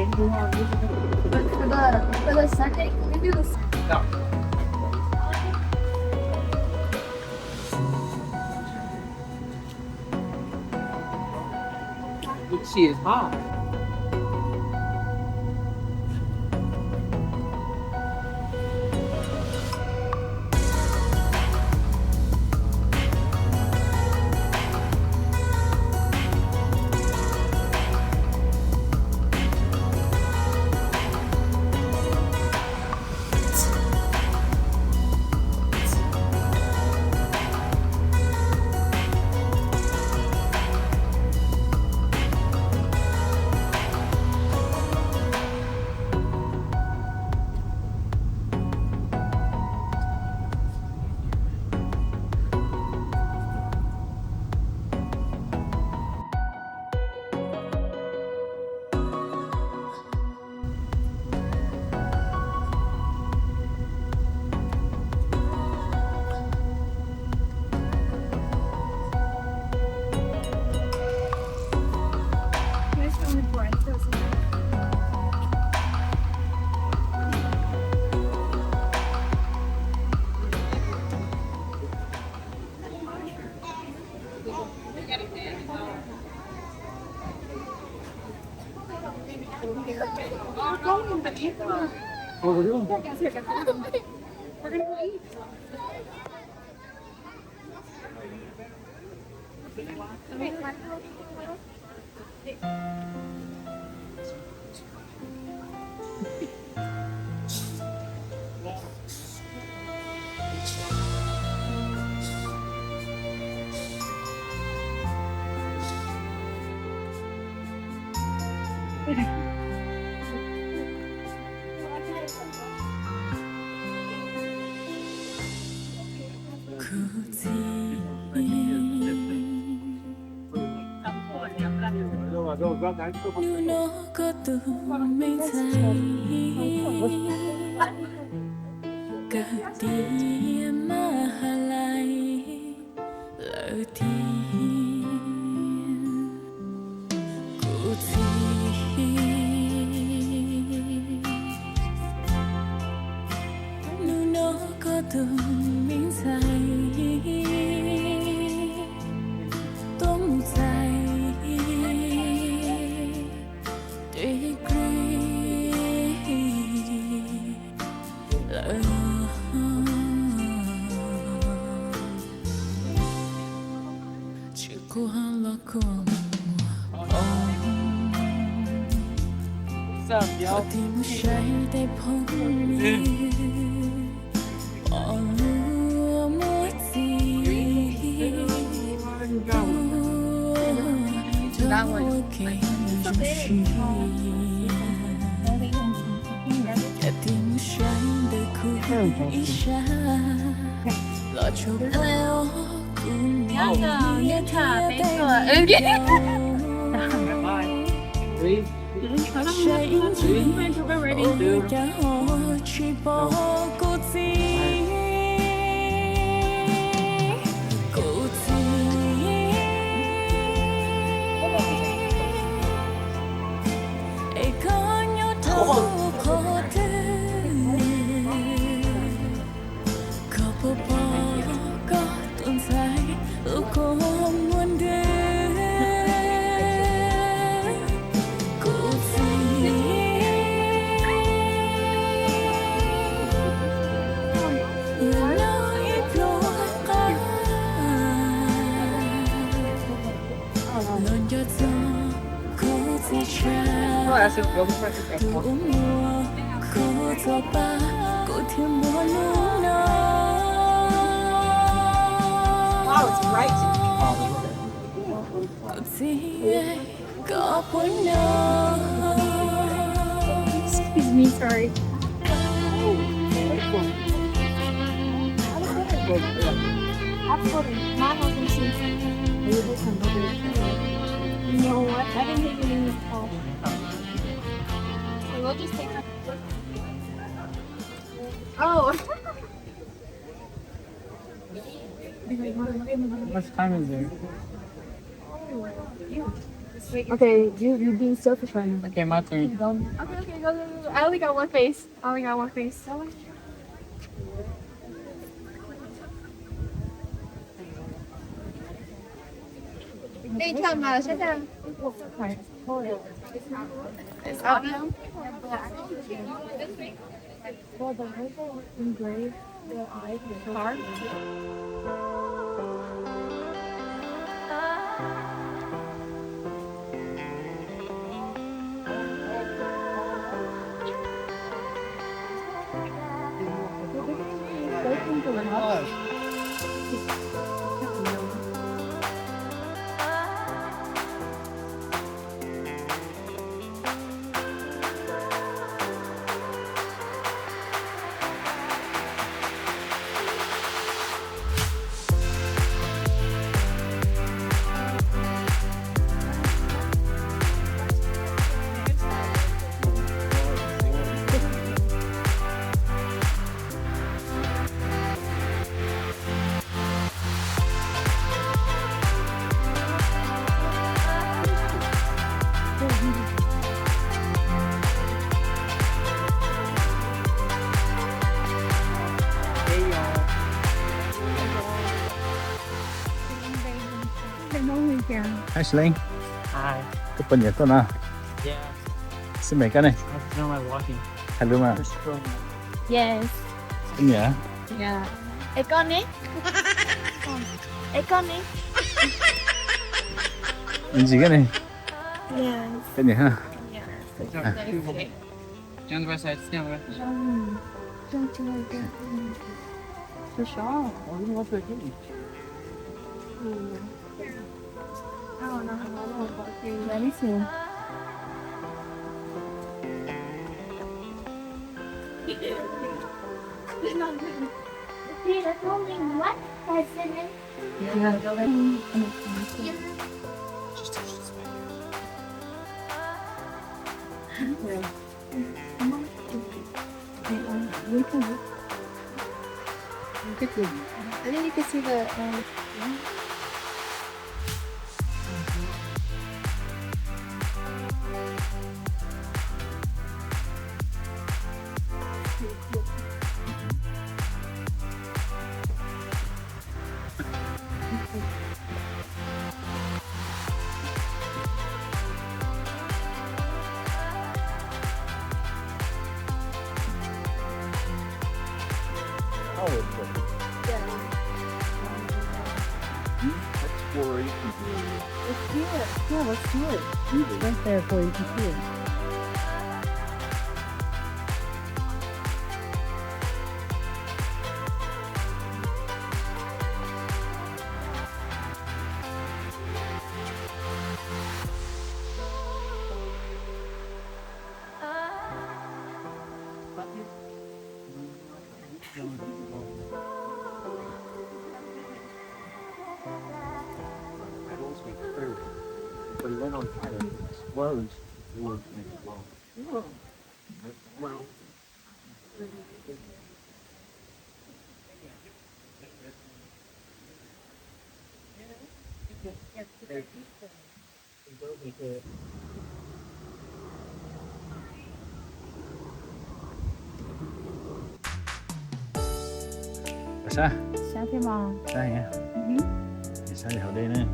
For the second, can we do this? She is hot. What we're doing? We're gonna go eat. có từ mấy giây cả tim mà lại lỡ tim cụ gì nó có từ mấy giây tóm dài có tim say tay phong mỗi gì That one. tim say đời khu ý xa lo cho bao cùng nhau Nghe thả bé Three. Cả họ chỉ bỏ cô gì cô gì ai có nhớ thấu khó thế có bỏ có tồn tại ước có muốn đến Oh, that's a good one. Wow, it's bright. Excuse me, sorry. You know what? I didn't think you knew call. So we'll just take that. Oh. How much time is there? Okay, you being selfish right now. Okay, my turn. Okay, go. I only got one face. Đây chọn mà sẽ ra. It's audio. For the label engrave the eye card. Hi Sling, Hi. kapan ya to na? Yeah. Sumay ka na. I don't like walking. Hello ma. Just go. Yes. Kanya. Yeah. Ikaw ni? Ikaw ni? Ncig ka na. Yes. Kanya ha. Jangan by side. Stand by. 是啥？我用我最近。Let me see. That's only one person in I think you can see the. Yeah, let's do it. It's right there for you to see it. But he went on fire. Explodes. It was an explosion. Well. Sao? Sao thế mà? Sao nhỉ? Sao thì hậu đây nữa?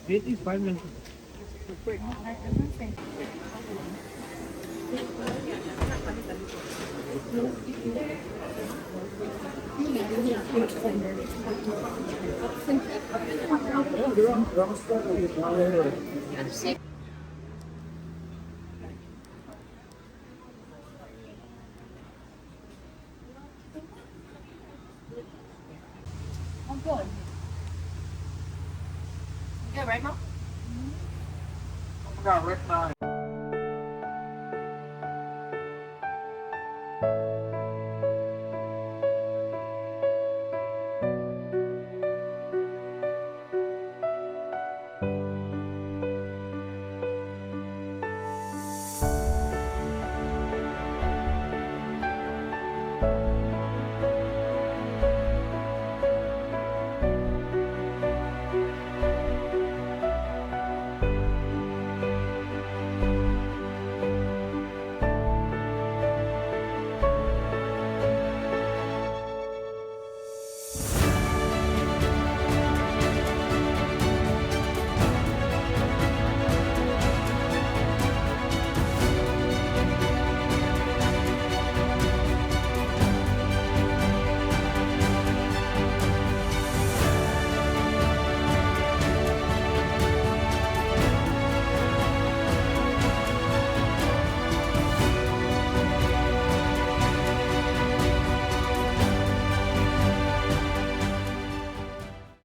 It is 5 minutes. Yeah, right, Mom? Got right now.